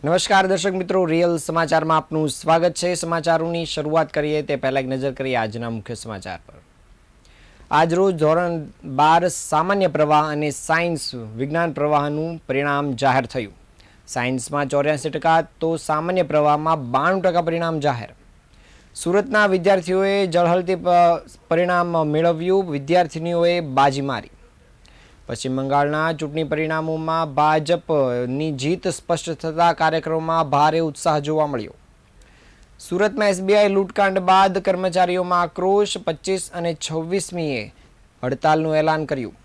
નમસ્કાર દર્શક મિત્રો, રિયલ સમાચારમાં આપનું સ્વાગત છે। સમાચારોની શરૂઆત કરીએ તે પહેલા એક નજર કરીએ આજના મુખ્ય સમાચાર પર। આજરોજ ધોરણ 12 સામાન્ય પ્રવાહ અને સાયન્સ વિજ્ઞાન પ્રવાહનું પરિણામ જાહેર થયું। સાયન્સમાં 84% તો સામાન્ય પ્રવાહમાં 92% પરિણામ જાહેર। સુરતના વિદ્યાર્થીઓએ ઝળહળતી પરિણામ મેળવ્યું, વિદ્યાર્થીનીઓએ બાજી મારી। પશ્ચિમ બંગાળના ચૂંટણી પરિણામોમાં ભાજપની જીત સ્પષ્ટ થતા કાર્યક્રમોમાં ભારે ઉત્સાહ જોવા મળ્યો। સુરતમાં એસબીઆઈ લૂંટકાંડ બાદ કર્મચારીઓમાં આક્રોશ, 25 અને 26મીએ હડતાલનું એલાન કર્યું।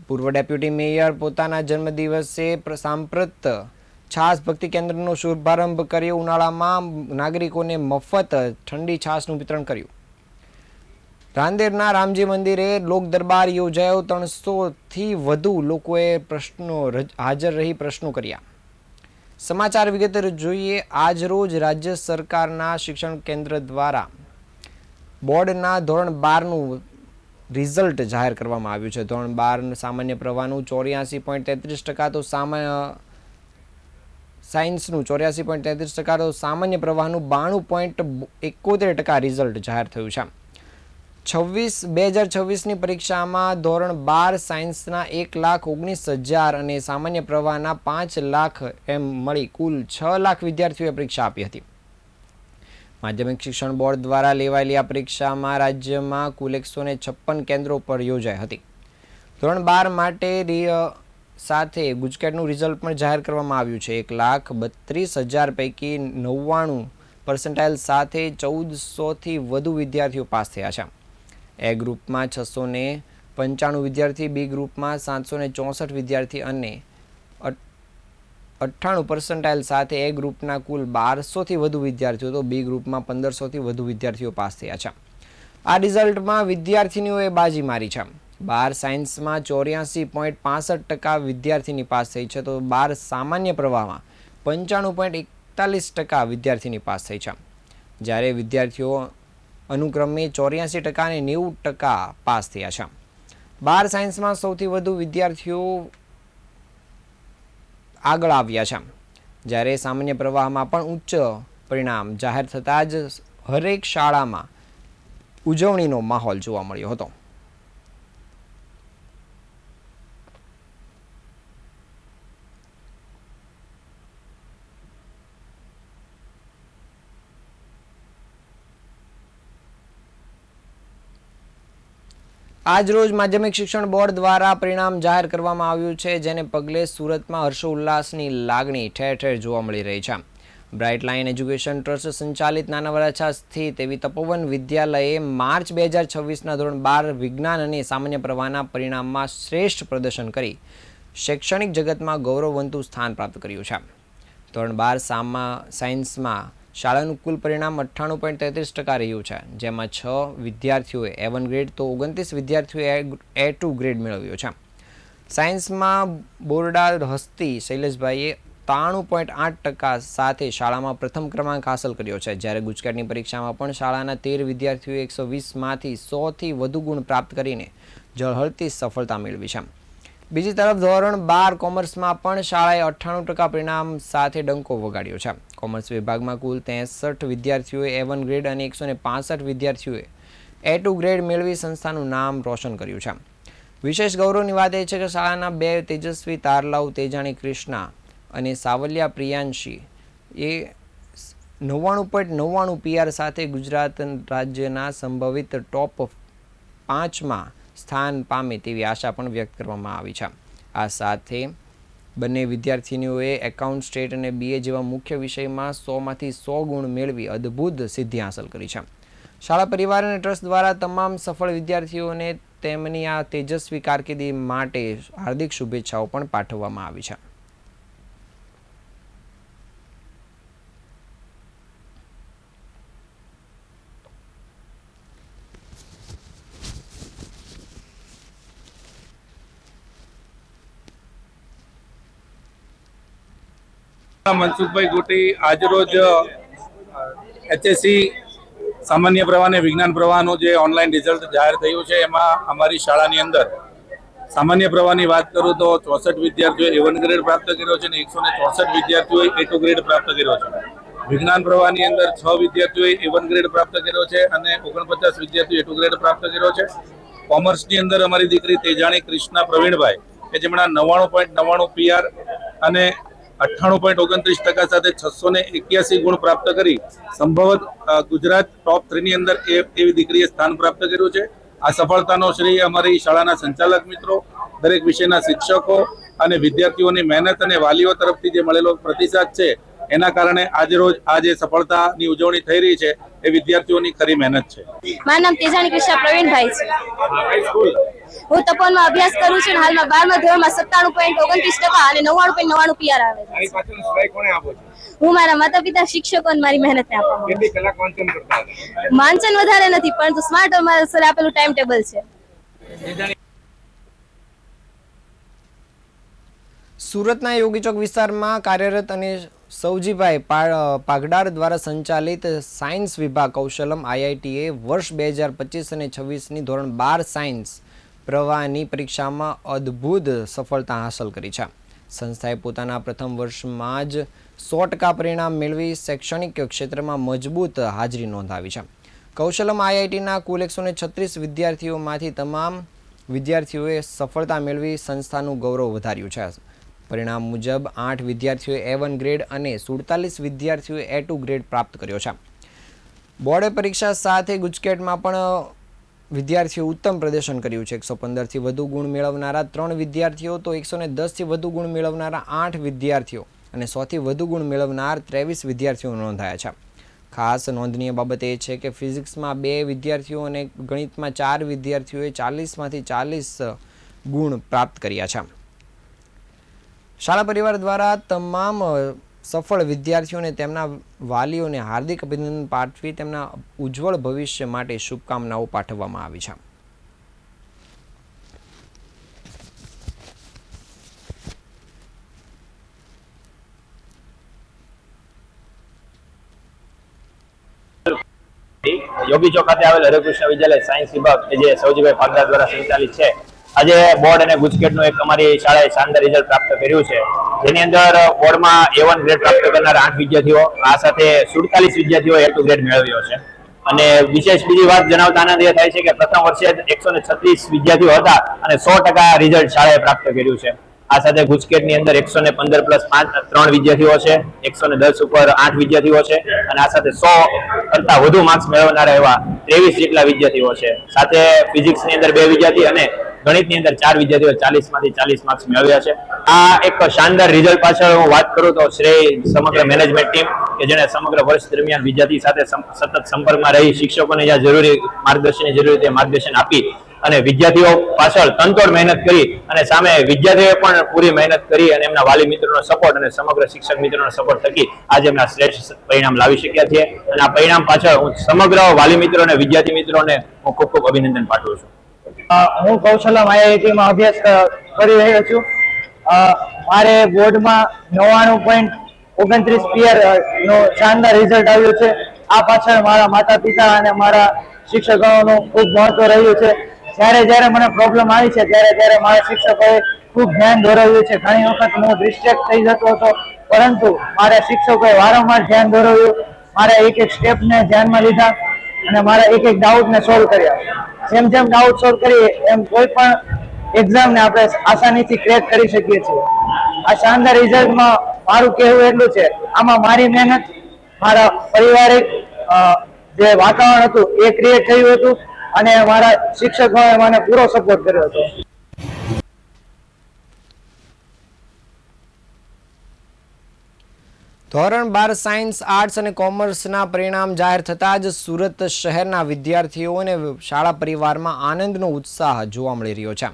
પૂર્વ ડેપ્યુટી મેયર પોતાના જન્મદિવસે સાંપ્રત છાસ ભક્તિ કેન્દ્રનો શુભારંભ કર્યો। ઉનાળામાં નાગરિકોને મફત ઠંડી છાસનું વિતરણ કર્યું। રાંદેરના રામજી મંદિરે લોક દરબાર યોજાયો। 300થી વધુ લોકોએ હાજર રહી પ્રશ્નો કર્યા। સમાચાર વિગતે જોઈએ। આજરોજ રાજ્ય સરકારના શિક્ષણ કેન્દ્ર દ્વારા બોર્ડના ધોરણ 12નું રિઝલ્ટ જાહેર કરવામાં આવ્યું છે। ધોરણ 12 સામાન્ય પ્રવાહનું 84.33%, તો સાયન્સનું 84.33%, તો સામાન્ય પ્રવાહનું 92.71% રિઝલ્ટ જાહેર થયું છે। 2026ની પરીક્ષામાં ધોરણ 12 સાયન્સના 1,19,000 અને સામાન્ય પ્રવાહના 5 લાખ એમ મળી કુલ 6 લાખ વિદ્યાર્થીઓએ પરીક્ષા આપી હતી। માધ્યમિક શિક્ષણ બોર્ડ દ્વારા લેવાયેલી આ પરીક્ષામાં રાજ્યમાં કુલ 156 કેન્દ્રો પર યોજાઈ હતી। ધોરણ 12 માટે સાથે ગુજકેટનું રિઝલ્ટ પણ જાહેર કરવામાં આવ્યું છે। 1,32,000 પૈકી 99% સાથે 1400થી વધુ વિદ્યાર્થીઓ પાસ થયા છે। એ ગ્રુપમાં 695 વિદ્યાર્થી, બી ગ્રુપમાં 764 વિદ્યાર્થી અને 98% સાથે એ ગ્રુપના કુલ 1200થી વધુ વિદ્યાર્થીઓ, તો બી ગ્રુપમાં 1500થી વધુ વિદ્યાર્થીઓ પાસ થયા છે। આ રિઝલ્ટમાં વિદ્યાર્થીનીઓએ બાજી મારી છે। 12 સાયન્સમાં 84.65% વિદ્યાર્થીની પાસ થઈ છે, તો 12 સામાન્ય પ્રવાહમાં 95.41% વિદ્યાર્થીની પાસ થઈ છે, જ્યારે વિદ્યાર્થીઓ અનુક્રમે 84% અને 90% પાસ થયા છે। 12 સાયન્સમાં સૌથી વધુ વિદ્યાર્થીઓ આગળ આવ્યા છે, જ્યારે સામાન્ય પ્રવાહમાં પણ ઉચ્ચ પરિણામ જાહેર થતાં જ હરેક શાળામાં ઉજવણીનો માહોલ જોવા મળ્યો હતો। આજરોજ માધ્યમિક શિક્ષણ બોર્ડ દ્વારા પરિણામ જાહેર કરવામાં આવ્યું છે, જેને પગલે સુરતમાં હર્ષોલ્લાસની લાગણી ઠેર ઠેર જોવા મળી રહી છે। બ્રાઇટ લાઇન એજ્યુકેશન ટ્રસ્ટ સંચાલિત નાના વરાછા સ્થિત એવી તપોવન વિદ્યાલયે માર્ચ 2026ના ધોરણ 12 વિજ્ઞાન અને સામાન્ય પ્રવાહના પરિણામમાં શ્રેષ્ઠ પ્રદર્શન કરી શૈક્ષણિક જગતમાં ગૌરવવંતું સ્થાન પ્રાપ્ત કર્યું છે। ધોરણ 12 સાયન્સમાં શાળાનું કુલ પરિણામ 98.33% રહ્યું છે, જેમાં 6 વિદ્યાર્થીઓએ A1 ગ્રેડ તો 29 વિદ્યાર્થીઓએ A2 ગ્રેડ મેળવ્યો છે। સાયન્સમાં બોરડાર હસ્તી શૈલેષભાઈએ 93.8% સાથે શાળામાં પ્રથમ ક્રમાંક હાંસલ કર્યો છે, જ્યારે ગુજકેટની પરીક્ષામાં પણ શાળાના 13 વિદ્યાર્થીઓએ 120માંથી 100થી વધુ ગુણ પ્રાપ્ત કરીને ઝળહળતી સફળતા મેળવી છે। બીજી તરફ ધોરણ 12 કોમર્સમાં પણ શાળાએ 98% પરિણામ સાથે ડંકો વગાડ્યો છે। કોમર્સ વિભાગમાં કુલ 63 વિદ્યાર્થીઓએ A1 ગ્રેડ અને 165 વિદ્યાર્થીઓએ A2 ગ્રેડ મેળવી સંસ્થાનું નામ રોશન કર્યું છે। વિશેષ ગૌરવની વાત એ છે કે શાળાના 2 તેજસ્વી તારલાઓ તેજાણી કૃષ્ણા અને સાવલિયા પ્રિયાંશી એ 99.99 PR સાથે ગુજરાત રાજ્યના સંભવિત ટોપ 5માં સ્થાન પામે તેવી આશા પણ વ્યક્ત કરવામાં આવી છે। આ સાથે બંને વિદ્યાર્થીનીઓએ એકાઉન્ટ, સ્ટેટ અને BA જેવા મુખ્ય વિષયમાં 100માંથી 100 ગુણ મેળવી અદ્ભુત સિદ્ધિ હાંસલ કરી છે। શાળા પરિવાર અને ટ્રસ્ટ દ્વારા તમામ સફળ વિદ્યાર્થીઓને તેમની આ તેજસ્વી કારકિર્દી માટે હાર્દિક શુભેચ્છાઓ પણ પાઠવવામાં આવી છે। મનસુખભાઈ ગોટી આજરોજ HSC સામાન્ય પ્રવાહ અને વિજ્ઞાન પ્રવાહનું જે ઓનલાઈન રિઝલ્ટ જાહેર થયું છે, એમાં અમારી શાળાની અંદર સામાન્ય પ્રવાહની વાત કરું તો 64 વિદ્યાર્થીઓએ A1 ગ્રેડ પ્રાપ્ત કર્યો છે અને 164 વિદ્યાર્થીઓએ A2 ગ્રેડ પ્રાપ્ત કર્યો છે. વિજ્ઞાન પ્રવાહની અંદર 6 વિદ્યાર્થીઓએ A1 ગ્રેડ પ્રાપ્ત કર્યો છે અને 49 વિદ્યાર્થીઓએ A2 ગ્રેડ પ્રાપ્ત કર્યો છે. કોમર્સની અંદર અમારી દીકરી તેજાણી કૃષ્ણા પ્રવીણભાઈ કે જેમણે 99.99 PR અને 98.29% સાથે 681 ગુણ પ્રાપ્ત કરી સંભવત ગુજરાત ટોપ 3 ની અંદર એવી દીકરીએ સ્થાન પ્રાપ્ત કર્યું છે. આ સફળતાનો શ્રેય અમારી શાળાના સંચાલક મિત્રો, દરેક વિષયના શિક્ષકો અને વિદ્યાર્થીઓની મહેનત અને વાલીઓ તરફથી જે મળેલો પ્રતિસાદ છે એના કારણે આજરોજ આ જે સફળતાની ઉજવણી થઈ રહી છે એ વિદ્યાર્થીઓની ખરી મહેનત છે. મારું નામ તેજાણી કૃષ્ણા પ્રવીણભાઈ છે. હું તપોવનમાં અભ્યાસ કરું છું અને હાલમાં 12મા ધોરણમાં 97.29% અને 99.99 PR આવે છે. આની પાછળનું શ્રેય કોને આપો છો? હું મારા માતા પિતા, શિક્ષકો અને મારી મહેનતને આપું છું. કેટલી કલાક વાંચન કરતા હતા? વાંચન વધારે નથી, પરંતુ સ્માર્ટ અમારા સર આપેલું ટાઈમ ટેબલ છે. સુરતના યોગી ચોક વિસ્તારમાં કાર્યરત અને સૌજીભાઈ પાગડાર દ્વારા સંચાલિત સાયન્સ વિભાગ કૌશલમ IITએ વર્ષ 2025 અને 26ની ધોરણ 12 સાયન્સ પ્રવાહની પરીક્ષામાં અદ્ભુત સફળતા હાંસલ કરી છે. સંસ્થાએ પોતાના પ્રથમ વર્ષમાં જ 100% પરિણામ મેળવી શૈક્ષણિક ક્ષેત્રમાં મજબૂત હાજરી નોંધાવી છે. કૌશલમ IITના કુલ 136 વિદ્યાર્થીઓમાંથી તમામ વિદ્યાર્થીઓએ સફળતા મેળવી સંસ્થાનું ગૌરવ વધાર્યું છે. પરિણામ મુજબ 8 વિદ્યાર્થીઓએ A1 ગ્રેડ અને 47 વિદ્યાર્થીઓએ A2 ગ્રેડ પ્રાપ્ત કર્યો છે. બોર્ડ પરીક્ષા સાથે ગુજકેટમાં પણ વિદ્યાર્થીઓ ઉત્તમ પ્રદર્શન કર્યું છે. 115થી વધુ ગુણ મેળવનારા 3 વિદ્યાર્થીઓ તો 110થી વધુ ગુણ મેળવનારા 8 વિદ્યાર્થીઓ અને 100થી વધુ ગુણ મેળવનાર 23 વિદ્યાર્થીઓ નોંધાયા છે. ખાસ નોંધનીય બાબત એ છે કે ફિઝિક્સમાં 2 વિદ્યાર્થીઓ અને ગણિતમાં 4 વિદ્યાર્થીઓએ 40માંથી 40 ગુણ પ્રાપ્ત કર્યા છે. શાળા પરિવાર દ્વારા તમામ સફળ વિદ્યાર્થીઓને તેમના વાલીઓને હાર્દિક અભિનંદન પાઠવી તેમના ઉજ્જવળ ભવિષ્ય માટે શુભકામનાઓ પાઠવવામાં આવી છે. યોગી ચોક ખાતે આવેલ હરેકૃષ્ણ વિદ્યાલય સાયન્સ વિભાગ કે જે સૌજીભાઈ પાગડા દ્વારા સંચાલિત છે, આજે બોર્ડ અને ગુજકેટનું એક અમારી શાળાએ શાનદાર રિઝલ્ટ પ્રાપ્ત કર્યું છે, જેની અંદર બોર્ડમાં A1 ગ્રેડ પ્રાપ્ત કરનાર 8 વિદ્યાર્થીઓ, આ સાથે 47 વિદ્યાર્થીઓ A2 ગ્રેડ મેળવ્યો છે. અને વિશેષ બીજી વાત જણાવતા આનંદ એ થાય છે કે પ્રથમ વર્ષે 136 વિદ્યાર્થીઓ હતા અને 100% રિઝલ્ટ શાળાએ પ્રાપ્ત કર્યું છે. આ સાથે ગુજકેટની અંદર 115 પ્લસ 3 વિદ્યાર્થીઓ છે, 110 ઉપર 8 વિદ્યાર્થીઓ છે અને આ સાથે 100 કરતા વધુ માર્ક્સ મેળવનારા એવા 23 જેટલા વિદ્યાર્થીઓ છે. સાથે ફિઝિક્સની અંદર 2 વિદ્યાર્થી અને ગણિતની અંદર 4 વિદ્યાર્થીઓ 40માંથી 40 માર્ક્સ મેળવ્યા છે. આ એક શાનદાર રિઝલ્ટ પાછળ હું વાત કરું તો શ્રેય સમગ્ર મેનેજમેન્ટ ટીમ કે જેને સમગ્ર વર્ષ દરમિયાન વિદ્યાર્થી સાથે સતત સંપર્કમાં રહી શિક્ષકોને જ્યાં જરૂરી માર્ગદર્શનની જરૂર તે માર્ગદર્શન આપી અને વિદ્યાર્થીઓ પાછળ તનતોડ મહેનત કરી અને સામે વિદ્યાર્થીઓએ પણ પૂરી મહેનત કરી અને એમના વાલી મિત્રોનો સપોર્ટ અને સમગ્ર શિક્ષક મિત્રોનો સપોર્ટ થકી આજે એમના શ્રેષ્ઠ પરિણામ લાવી શક્યા છીએ. અને આ પરિણામ પાછળ હું સમગ્ર વાલી મિત્રો અને વિદ્યાર્થી મિત્રોને હું ખૂબ ખૂબ અભિનંદન પાઠવું છું. હું કૌશલમ IITમાં અભ્યાસ કરી રહ્યો છું. મારે બોર્ડમાં 99.29 PR નો શાનદાર રિઝલ્ટ આવ્યું છે. આ પાછળ મારા માતા પિતા અને મારા શિક્ષકોનું ખૂબ મહત્વ રહ્યું છે. જ્યારે મને પ્રોબ્લેમ આવી છે ત્યારે મારા શિક્ષકોએ ખૂબ ધ્યાન દોરાવ્યું છે. ઘણી વખત હું ડિસ્ટ્રેક્ટ થઈ જતો હતો, પરંતુ મારા શિક્ષકોએ વારંવાર ધ્યાન દોરાવ્યું, મારા એક સ્ટેપને ધ્યાનમાં લીધા અને મારા એક ડાઉટને સોલ્વ કર્યા. જેમ ડાઉટ સોલ્વ કરીએ એમ કોઈ પણ એક્ઝામને આપણે આસાનીથી ક્રેક કરી શકીએ છીએ. આ શાનદાર રિઝલ્ટમાં મારું કહેવું એટલું છે, આમાં મારી મહેનત, મારા પારિવારિક જે વાતાવરણ હતું એ ક્રિએટ થયું હતું અને મારા શિક્ષકોએ મને પૂરો સપોર્ટ કર્યો હતો. ધોરણ 12 સાયન્સ, આર્ટ્સ અને કોમર્સના પરિણામ જાહેર થતાં જ સુરત શહેરના વિદ્યાર્થીઓ અને શાળા પરિવારમાં આનંદનો ઉત્સાહ જોવા મળી રહ્યો છે.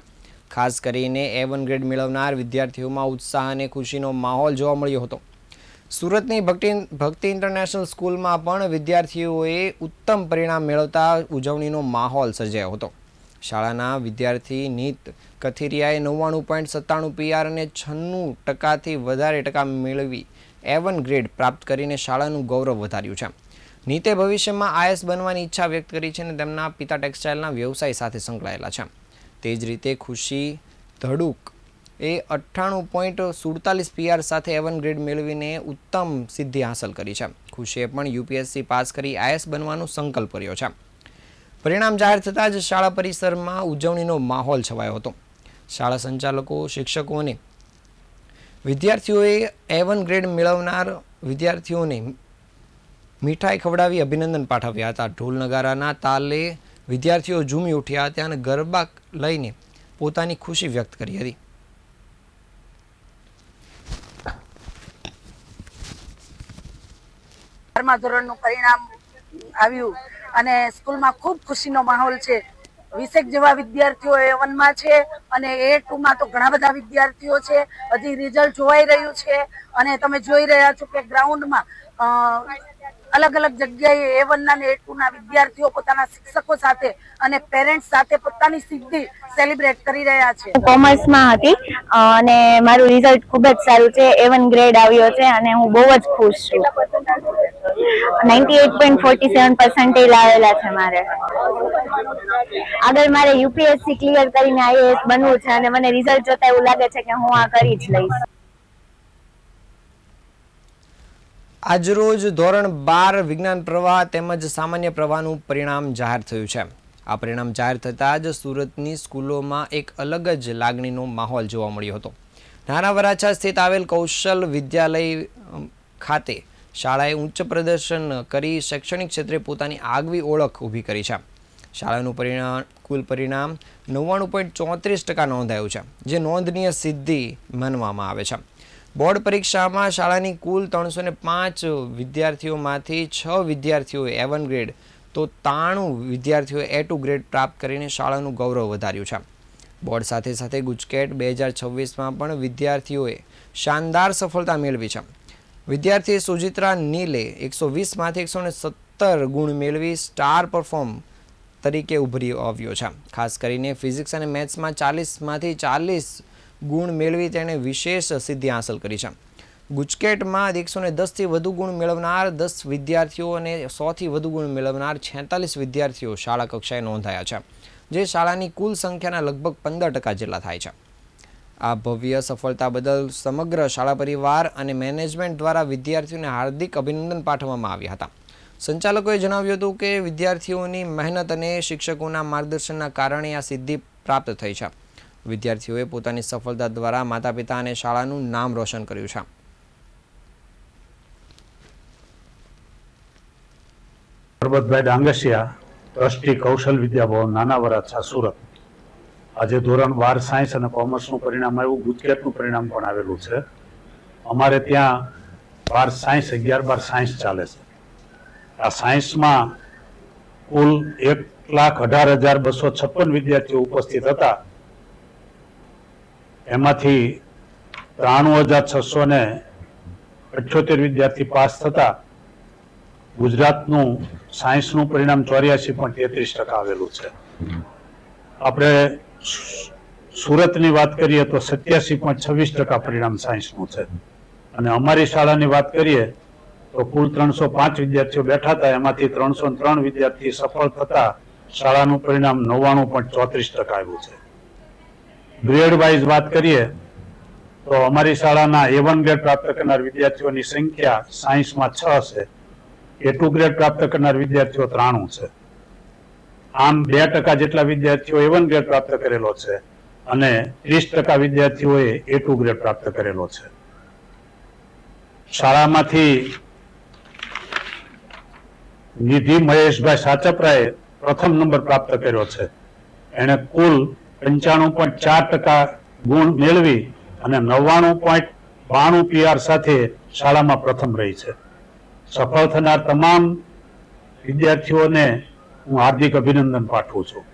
ખાસ કરીને A1 ગ્રેડ મેળવનાર વિદ્યાર્થીઓમાં ઉત્સાહ અને ખુશીનો માહોલ જોવા મળ્યો હતો. સુરતની ભક્તિ ઇન્ટરનેશનલ સ્કૂલમાં પણ વિદ્યાર્થીઓએ ઉત્તમ પરિણામ મેળવતા ઉજવણીનો માહોલ સર્જાયો હતો. શાળાના વિદ્યાર્થી નીત કથિરિયાએ 99.97 PR અને 96%થી વધારે ટકા મેળવી A1 ગ્રેડ પ્રાપ્ત કરીને શાળાનું ગૌરવ વધાર્યું છે. નીતે ભવિષ્યમાં IAS બનવાની ઈચ્છા વ્યક્ત કરી છે અને તેમના પિતા ટેક્સટાઇલના વ્યવસાય સાથે સંકળાયેલા છે. તે જ રીતે ખુશી ધડુક એ 98.47 PR સાથે A1 ગ્રેડ મેળવીને ઉત્તમ સિદ્ધિ હાંસલ કરી છે. ખુશીએ પણ UPSC પાસ કરી IAS બનવાનો સંકલ્પ કર્યો છે. પરિણામ જાહેર થતાં જ શાળા પરિસરમાં ઉજવણીનો માહોલ છવાયો હતો. શાળા સંચાલકો, શિક્ષકો અને વિદ્યાર્થીઓએ A1 ગ્રેડ મેળવનાર વિદ્યાર્થીઓને મીઠાઈ ખવડાવી અભિનંદન પાઠવ્યા હતા. ઢોલ નગારાના તાલે વિદ્યાર્થીઓ ઝૂમી ઉઠ્યા હતા અને ગરબા લઈને પોતાની ખુશી વ્યક્ત કરી હતી. ધોરણનું પરિણામ આવ્યું અને સ્કૂલમાં ખૂબ ખુશીનો માહોલ છે. 20 જેવા વિદ્યાર્થીઓ A1 માં છે અને A2 માં તો ઘણા બધા વિદ્યાર્થીઓ છે. હજી રિઝલ્ટ જોવાઈ રહ્યું છે અને તમે જોઈ રહ્યા છો કે ગ્રાઉન્ડમાં અલગ અલગ જગ્યાએ A1 ના અને A2 ના વિદ્યાર્થીઓ પોતાના શિક્ષકો સાથે અને પેરેન્ટ્સ સાથે પોતાની સિદ્ધિ સેલિબ્રેટ કરી રહ્યા છે. કોમર્સમાં હતી અને મારું રિઝલ્ટ ખૂબ જ સારું છે. A1 ગ્રેડ આવ્યો છે અને હું બહુ જ ખુશ છું. 98.47% આવેલા છે મારે. આગળ મારે UPSC ક્લિયર કરીને IAS બનવું છે અને મને રિઝલ્ટ જોતા એવું લાગે છે કે હું આ કરી જ લઈશ. આજરોજ ધોરણ 12 વિજ્ઞાન પ્રવાહ તેમજ સામાન્ય પ્રવાહનું પરિણામ જાહેર થયું છે. આ પરિણામ જાહેર થતાં જ સુરતની સ્કૂલોમાં એક અલગ જ લાગણીનો માહોલ જોવા મળ્યો હતો. નાના વરાછા સ્થિત આવેલ કૌશલ વિદ્યાલય ખાતે શાળાએ ઉચ્ચ પ્રદર્શન કરી શૈક્ષણિક ક્ષેત્રે પોતાની આગવી ઓળખ ઊભી કરી છે. શાળાનું કુલ પરિણામ 99.34% નોંધાયું છે, જે નોંધનીય સિદ્ધિ માનવામાં આવે છે. બોર્ડ પરીક્ષામાં શાળાની કુલ 305 વિદ્યાર્થીઓમાંથી 6 વિદ્યાર્થીઓએ A1 ગ્રેડ તો 93 વિદ્યાર્થીઓએ A2 ગ્રેડ પ્રાપ્ત કરીને શાળાનું ગૌરવ વધાર્યું છે. બોર્ડ સાથે સાથે ગુજકેટ 2026માં પણ વિદ્યાર્થીઓએ શાનદાર સફળતા મેળવી છે. વિદ્યાર્થી સુજિત્રા નીલે 120માંથી 117 ગુણ મેળવી સ્ટાર પરફોર્મ તરીકે ઉભરી આવ્યો છે. ખાસ કરીને ફિઝિક્સ અને મેથ્સમાં 40માંથી 40 ગુણ મેળવી તેણે વિશેષ સિદ્ધિ હાંસલ કરી છે. ગુજકેટમાં 110થી વધુ ગુણ મેળવનાર 10 વિદ્યાર્થીઓ અને 100થી વધુ ગુણ મેળવનાર 46 વિદ્યાર્થીઓ શાળા કક્ષાએ નોંધાયા છે, જે શાળાની કુલ સંખ્યાના લગભગ 15% જેટલા થાય છે. આ ભવ્ય સફળતા બદલ સમગ્ર શાળા પરિવાર અને મેનેજમેન્ટ દ્વારા વિદ્યાર્થીઓને હાર્દિક અભિનંદન પાઠવવામાં આવ્યા હતા. સંચાલકોએ જણાવ્યું હતું કે વિદ્યાર્થીઓની મહેનત અને શિક્ષકોના માર્ગદર્શનના કારણે આ સિદ્ધિ પ્રાપ્ત થઈ છે. વિદ્યાર્થીઓએ પોતાની સફળતા દ્વારા માતા પિતા અને શાળાનું નામ રોશન કર્યું છે. પરબતભાઈ ડાંગસિયા, ટ્રસ્ટી કૌશલ વિદ્યાભવન નાના વરાછા સુરત. આજે ધોરણ 12 સાયન્સ અને કોમર્સનું પરિણામ આવ્યું. ગુજકેટનું પરિણામ પણ આવેલું છે. અમારે ત્યાં 12 સાયન્સ 11-12 સાયન્સ ચાલે છે. આ સાયન્સમાં કુલ 1,18,256 વિદ્યાર્થીઓ ઉપસ્થિત હતા. એમાંથી 93,678 વિદ્યાર્થી પાસ થતા ગુજરાતનું સાયન્સનું પરિણામ 84.33% આવેલું છે. આપણે સુરતની વાત કરીએ તો 87.26% પરિણામ સાયન્સનું છે. અને અમારી શાળાની વાત કરીએ તો કુલ 305 વિદ્યાર્થીઓ બેઠા હતા. એમાંથી 303 વિદ્યાર્થી સફળ થતા શાળાનું પરિણામ 99.34% આવ્યું છે. ગ્રેડ વાઇઝ વાત કરીએ તો અમારી શાળાના A1 ગ્રેડ પ્રાપ્ત કરનાર વિદ્યાર્થીઓની સંખ્યા સાયન્સમાં 6 છે. A2 ગ્રેડ પ્રાપ્ત કરનાર વિદ્યાર્થીઓ 93 છે. આમ 2% જેટલા વિદ્યાર્થીઓ A1 ગ્રેડ પ્રાપ્ત કરેલો છે અને 30% વિદ્યાર્થીઓએ A2 ગ્રેડ પ્રાપ્ત કરેલો છે. શાળામાંથી નિધિ મહેશભાઈ સાચપરાએ પ્રથમ નંબર પ્રાપ્ત કર્યો છે. એણે કુલ 95.4% ગુણ મેળવી અને 99.92 PR સાથે શાળામાં પ્રથમ રહી છે. સફળ થનાર તમામ વિદ્યાર્થીઓને હું હાર્દિક અભિનંદન પાઠવું છું.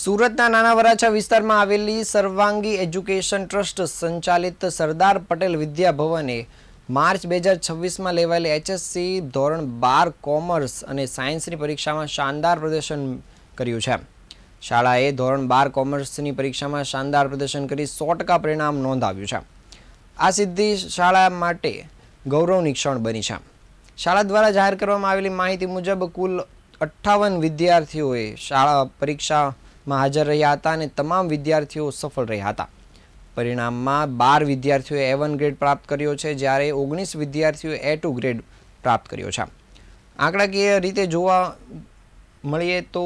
સુરતના નાના વરાછા વિસ્તારમાં આવેલી સર્વાંગી એજ્યુકેશન ટ્રસ્ટ સંચાલિત સરદાર પટેલ વિદ્યા ભવને માર્ચ 2026માં લેવાયેલી HSC ધોરણ 12 કોમર્સ અને સાયન્સની પરીક્ષામાં શાનદાર પ્રદર્શન કર્યું છે. શાળાએ ધોરણ 12 કોમર્સની પરીક્ષામાં શાનદાર પ્રદર્શન કરી 100% પરિણામ નોંધાવ્યું છે. આ સિદ્ધિ શાળા માટે ગૌરવની ક્ષણ બની છે. શાળા દ્વારા જાહેર કરવામાં આવેલી માહિતી મુજબ કુલ 58 વિદ્યાર્થીઓએ શાળા પરીક્ષા માં હાજર રહ્યા હતા અને તમામ વિદ્યાર્થીઓ સફળ રહ્યા હતા. પરિણામમાં 12 વિદ્યાર્થીઓએ A1 ગ્રેડ પ્રાપ્ત કર્યો છે, જ્યારે 19 વિદ્યાર્થીઓએ A2 ગ્રેડ પ્રાપ્ત કર્યો છે. આંકડાકીય રીતે જોવા મળીએ તો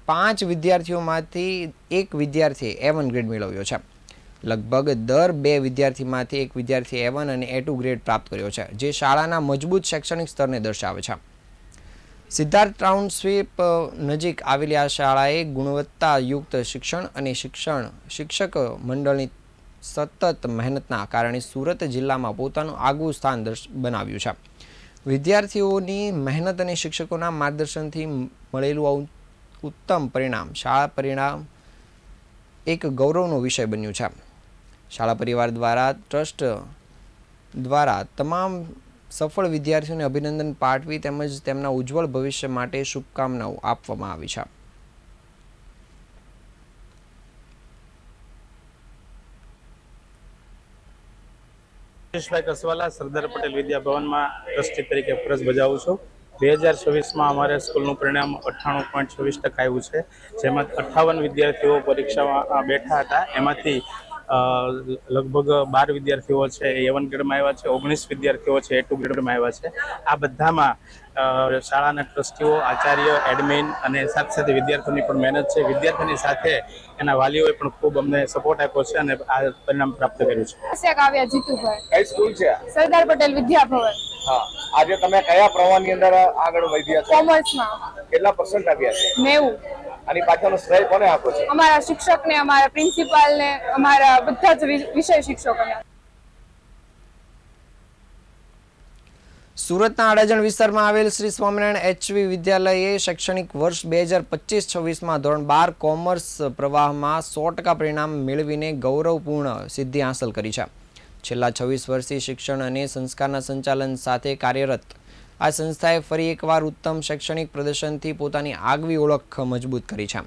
5 વિદ્યાર્થીઓમાંથી એક વિદ્યાર્થીએ A1 ગ્રેડ મેળવ્યો છે. લગભગ દર 2 વિદ્યાર્થીમાંથી એક વિદ્યાર્થીએ A1 અને A2 ગ્રેડ પ્રાપ્ત કર્યો છે, જે શાળાના મજબૂત શૈક્ષણિક સ્તરને દર્શાવે છે. સિદ્ધાર્થ ટાઉનશીપ નજીક આવેલી આ શાળાએ ગુણવત્તાયુક્ત શિક્ષણ અને શિક્ષક મંડળની સતત મહેનતના કારણે સુરત જિલ્લામાં પોતાનું આગવું સ્થાન બનાવ્યું છે. વિદ્યાર્થીઓની મહેનત અને શિક્ષકોના માર્ગદર્શનથી મળેલું ઉત્તમ પરિણામ શાળા પરિણામ એક ગૌરવનો વિષય બન્યું છે. શાળા પરિવાર દ્વારા ટ્રસ્ટ દ્વારા તમામ સફળ વિદ્યાર્થીઓને અભિનંદન પાઠવી તેમજ તેમના ઉજ્જવળ ભવિષ્ય માટે શુભકામનાઓ આપવામાં આવી છે. જયેશભાઈ કસવાલા સરદાર પટેલ વિદ્યા ભવનમાં ટ્રસ્ટી તરીકે ફરજ બજાવું છું. 2024માં અમારે સ્કૂલનું પરિણામ 98.26% આવ્યું છે, જેમાં 58 વિદ્યાર્થીઓ પરીક્ષામાં બેઠા હતા. એમાંથી લગભગ 12 વિદ્યાર્થીઓ છે A1 ગ્રેડમાં આવ્યા છે, 19 વિદ્યાર્થીઓ છે A2 ગ્રેડમાં આવ્યા છે. આ બધામાં શાળાના ટ્રસ્ટીઓ, આચાર્ય, એડમિન અને સાથે સાથે વિદ્યાર્થીઓની પણ મહેનત છે. વિદ્યાર્થીની સાથે એના વાલીઓએ પણ ખૂબ અમને સપોર્ટ આપ્યો છે અને આ પરિણામ પ્રાપ્ત કર્યું છે. કાવ્યા જીતુભાઈ. કઈ સ્કૂલ છે? સરદાર પટેલ વિદ્યા ભવન. હા, આજે તમે કયા પ્રવાહની અંદર આગળ વધ્યા છો? કોમર્સમાં. કેટલા પર્સન્ટ આવ્યા છે? 90. આની પાછળનો શ્રેય કોને આપો છો? અમારા શિક્ષકને, અમારા પ્રિન્સિપાલને, અમારા બધા જ વિષય શિક્ષકોને. સુરતના અડાજણ વિસ્તારમાં આવેલ શ્રી સ્વામિનારાયણ HV વિદ્યાલયે શૈક્ષણિક વર્ષ 2025-26માં ધોરણ 12 કોમર્સ પ્રવાહમાં 100% પરિણામ મેળવીને ગૌરવપૂર્ણ સિદ્ધિ હાંસલ કરી છે. છેલ્લા 26 વર્ષથી શિક્ષણ અને સંસ્કારના સંચાલન સાથે કાર્યરત આ સંસ્થાએ ફરી એકવાર ઉત્તમ શૈક્ષણિક પ્રદર્શનથી પોતાની આગવી ઓળખ મજબૂત કરી છે.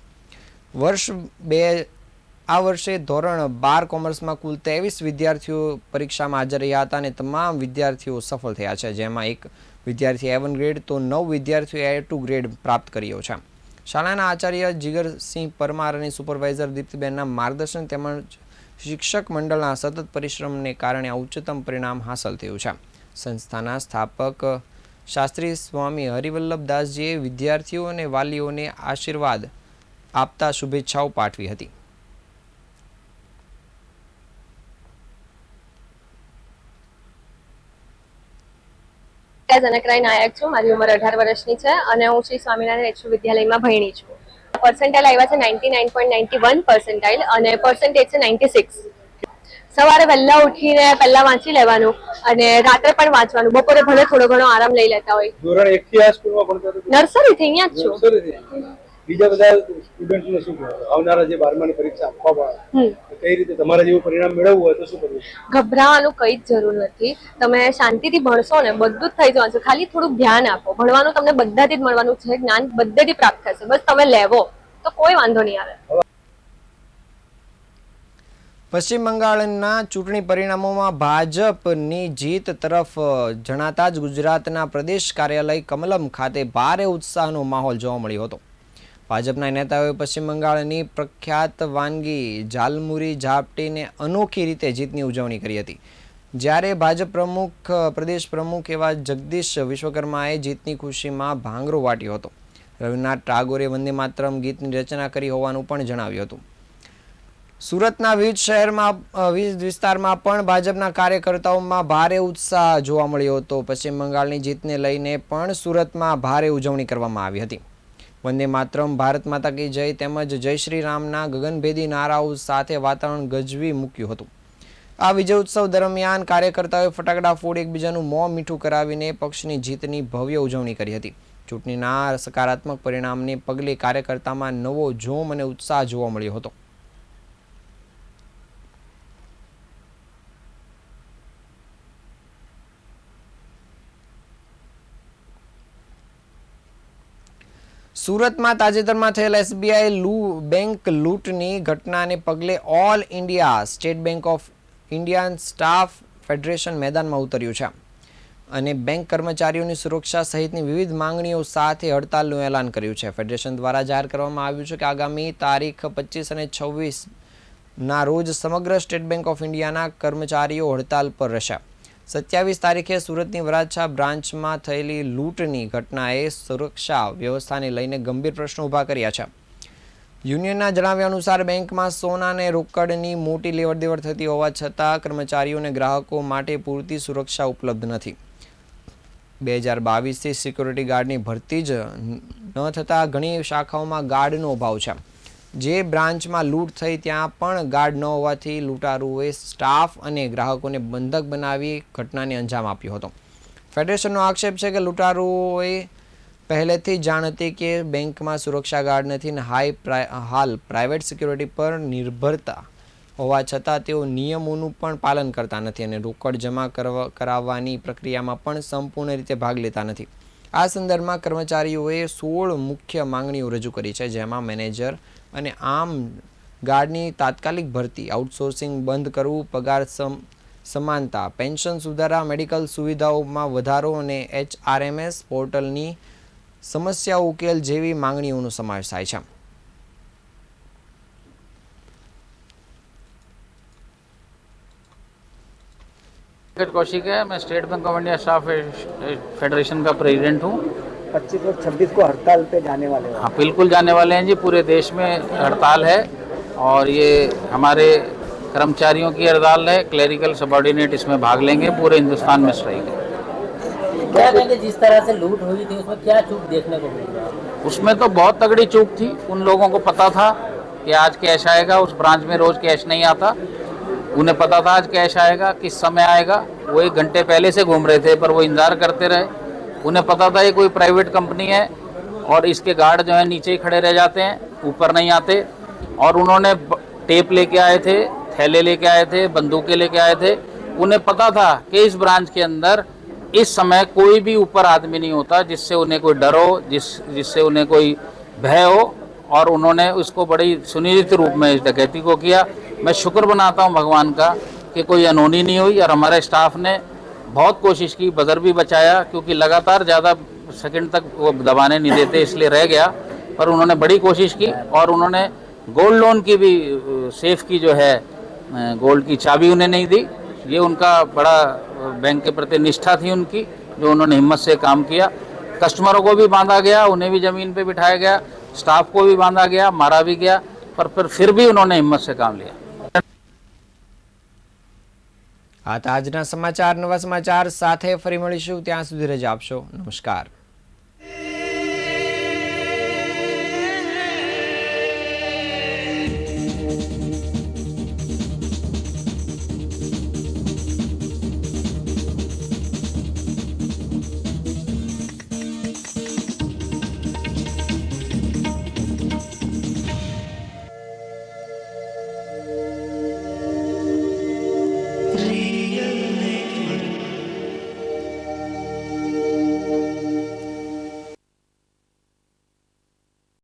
આ વર્ષે ધોરણ 12 કોમર્સમાં કુલ 23 વિદ્યાર્થીઓ પરીક્ષામાં હાજર રહ્યા હતા અને તમામ વિદ્યાર્થીઓ સફળ થયા છે, જેમાં એક વિદ્યાર્થીએ A1 ગ્રેડ તો 9 વિદ્યાર્થીઓએ A2 ગ્રેડ પ્રાપ્ત કર્યો છે. શાળાના આચાર્ય જીગરસિંહ પરમાર અને સુપરવાઇઝર દીપ્તિબેનના માર્ગદર્શન તેમજ શિક્ષક મંડળના સતત પરિશ્રમને કારણે આ ઉચ્ચતમ પરિણામ હાંસલ થયું છે. સંસ્થાના સ્થાપક શાસ્ત્રી સ્વામી હરિવલ્લભ દાસજીએ વિદ્યાર્થીઓ અને વાલીઓને આશીર્વાદ આપતા શુભેચ્છાઓ પાઠવી હતી. જનકરાય નાયક છું. મારી ઉંમર 18 વર્ષની છે અને હું શ્રી સ્વામિનારાયણ HV વિદ્યાલયમાં ભણી છું. પર્સન્ટાઇલ આવ્યા છે 99.91 પર્સન્ટાઇલ અને પર્સન્ટેજ છે 96. સવારે વહેલા ઉઠીને પહેલા વાંચી લેવાનું અને રાત્રે પણ વાંચવાનું. બપોરે ભલે થોડો ઘણો આરામ લઈ લેતા હોય. ધોરણ 1 થી આ સ્કૂલમાં ભણતા હતા? નર્સરીથી અહીંયા જ છું. બીજા બધા સ્ટુડન્ટને શું કહેવાય? આવનારા જે 12માની પરીક્ષા આપવા વાળા, કઈ રીતે તમારા જેવું પરિણામ મેળવવું હોય તો શું કરવું? ગભરાવાનું કઈ જ જરૂર નથી. તમે શાંતિથી ભણશો ને બધું જ થઈ જવાનું છે. ખાલી થોડુંક ધ્યાન આપો. ભણવાનું તમને બધાથી જ મળવાનું છે, જ્ઞાન બધેથી પ્રાપ્ત થશે. બસ તમે લેવો તો કોઈ વાંધો નહીં આવે. પશ્ચિમ બંગાળના ચૂંટણી પરિણામોમાં ભાજપની જીત તરફ જણાતા જ ગુજરાતના પ્રદેશ કાર્યાલય કમલમ ખાતે ભારે ઉત્સાહનો માહોલ જોવા મળ્યો હતો. ભાજપના નેતાઓએ પશ્ચિમ બંગાળની પ્રખ્યાત વાનગી ઝાલમુરી ઝાપટીને અનોખી રીતે જીતની ઉજવણી કરી હતી. જ્યારે ભાજપ પ્રદેશ પ્રમુખ એવા જગદીશ વિશ્વકર્માએ જીતની ખુશીમાં ભાંગરો વાટ્યો હતો. રવિન્દ્રનાથ ટાગોરે વંદે માતરમ ગીતની રચના કરી હોવાનું પણ જણાવ્યું હતું. સુરતના વિવિધ વિસ્તારમાં પણ ભાજપના કાર્યકર્તાઓમાં ભારે ઉત્સાહ જોવા મળ્યો હતો. પશ્ચિમ બંગાળની જીતને લઈને પણ સુરતમાં ભારે ઉજવણી કરવામાં આવી હતી. વંદે માતરમ, ભારત માતા કી જય તેમજ જય શ્રી રામના ગગનભેદી નારાઓ સાથે વાતાવરણ ગજવી મૂક્યું હતું. આ વિજય ઉત્સવ દરમિયાન કાર્યકર્તાઓએ ફટાકડા ફોડી એકબીજાનું મોં મીઠું કરાવીને પક્ષની જીતની ભવ્ય ઉજવણી કરી હતી. ચૂંટણીના સકારાત્મક પરિણામને પગલે કાર્યકર્તામાં નવો જોમ અને ઉત્સાહ જોવા મળ્યો હતો. સુરતમાં તાજેતરમાં થયેલ SBI બેંક લૂંટની ઘટનાને પગલે all India state bank of India staff federation મેદાનમાં ઉતર્યું છે. અને બેંક કર્મચારીઓની સુરક્ષા સહિતની વિવિધ માંગણીઓ સાથે હડતાલનું એલાન કર્યું છે. ફેડરેશન દ્વારા જાહેર કરવામાં આવ્યું છે કે આગામી તારીખ 25 અને 26ના રોજ સમગ્ર સ્ટેટ બેંક ઓફ ઇન્ડિયાના કર્મચારીઓ હડતાલ પર રહેશે. 27 તારીખે સુરતની વરાછા બ્રાન્ચમાં થયેલી લૂંટની ઘટનાએ સુરક્ષા વ્યવસ્થાને લઈને ગંભીર પ્રશ્નો ઊભા કર્યા છે. યુનિયનના જણાવ્યા અનુસાર બેંકમાં સોના અને રોકડની મોટી લેવડદેવડ થતી હોવા છતાં કર્મચારીઓ અને ગ્રાહકો માટે પૂરતી સુરક્ષા ઉપલબ્ધ નથી. 2022થી સિક્યોરિટી ગાર્ડની ભરતી જ ન થતાં ઘણી શાખાઓમાં ગાર્ડનો અભાવ છે. જે બ્રાન્ચમાં લૂંટ થઈ ત્યાં પણ ગાર્ડ ન હોવાથી લૂંટારુઓએ સ્ટાફ અને ગ્રાહકોને બંધક બનાવી ઘટનાને અંજામ આપ્યો હતો. ફેડરેશનનો આક્ષેપ છે કે લૂંટારુઓએ પહેલેથી જાણ હતી કે બેંકમાં સુરક્ષા ગાર્ડ નથી અને હાલ પ્રાઇવેટ સિક્યોરિટી પર નિર્ભરતા હોવા છતાં તેઓ નિયમોનું પણ પાલન કરતા નથી અને રોકડ જમા કરાવવાની પ્રક્રિયામાં પણ સંપૂર્ણ રીતે ભાગ લેતા નથી. આ સંદર્ભમાં કર્મચારીઓએ 16 મુખ્ય માંગણીઓ રજૂ કરી છે, જેમાં મેનેજર અને આમ ગાર્ડની તાત્કાલિક ભરતી, આઉટસોર્સિંગ બંધ કરવું, પગાર સમાનતા, પેન્શન સુધારા, મેડિકલ સુવિધાઓમાં વધારો અને HRMS પોર્ટલની સમસ્યાઓ ઉકેલ જેવી માંગણીઓનો સમાવેશ થાય છે. कौशिक है, मैं state bank of India staff federation का प्रेसिडेंट हूँ. 25 और 26 को हड़ताल पे जाने वाले हो? हाँ, बिल्कुल जाने वाले हैं जी. पूरे देश में हड़ताल है और ये हमारे कर्मचारियों की हड़ताल है. क्लेरिकल सबऑर्डिनेट इसमें भाग लेंगे. पूरे हिंदुस्तान में स्ट्राइक है. क्या कहेंगे, जिस तरह से लूट हुई थी उसमें क्या चूक देखने को मिल रहा है? उसमें तो बहुत तगड़ी चूक थी. उन लोगों को पता था कि आज कैश आएगा. उस ब्रांच में रोज कैश नहीं आता. उन्हें पता था आज कैश आएगा, किस समय आएगा. वो 1 घंटे पहले से घूम रहे थे, पर वो इंतजार करते रहे. उन्हें पता था ये कोई प्राइवेट कंपनी है और इसके गार्ड जो है नीचे ही खड़े रह जाते हैं, ऊपर नहीं आते. और उन्होंने टेप लेके आए थे, थैले लेके आए थे, बंदूकें लेके आए थे. उन्हें पता था कि इस ब्रांच के अंदर इस समय कोई भी ऊपर आदमी नहीं होता जिससे उन्हें कोई डर हो, जिससे उन्हें कोई भय हो. और उन्होंने उसको बड़ी सुनिश्चित रूप में इस डकैती को किया. मैं शुक्र मनाता हूं भगवान का कि कोई अनहोनी नहीं हुई और हमारे स्टाफ ने बहुत कोशिश की, बजर भी बचाया, क्योंकि लगातार ज़्यादा सेकंड तक वो दबाने नहीं देते, इसलिए रह गया. पर उन्होंने बड़ी कोशिश की और उन्होंने गोल्ड लोन की भी सेफ की जो है गोल्ड की चाबी उन्हें नहीं दी. ये उनका बड़ा बैंक के प्रति निष्ठा थी उनकी, जो उन्होंने हिम्मत से काम किया. कस्टमरों को भी बांधा गया, उन्हें भी ज़मीन पे बिठाया गया, स्टाफ को भी बांधा गया, मारा भी गया, पर फिर भी उन्होंने हिम्मत से काम लिया. આ તો આજના સમાચાર. નવા સમાચાર સાથે ફરી મળીશું. ત્યાં સુધી રજા આપશો. નમસ્કાર.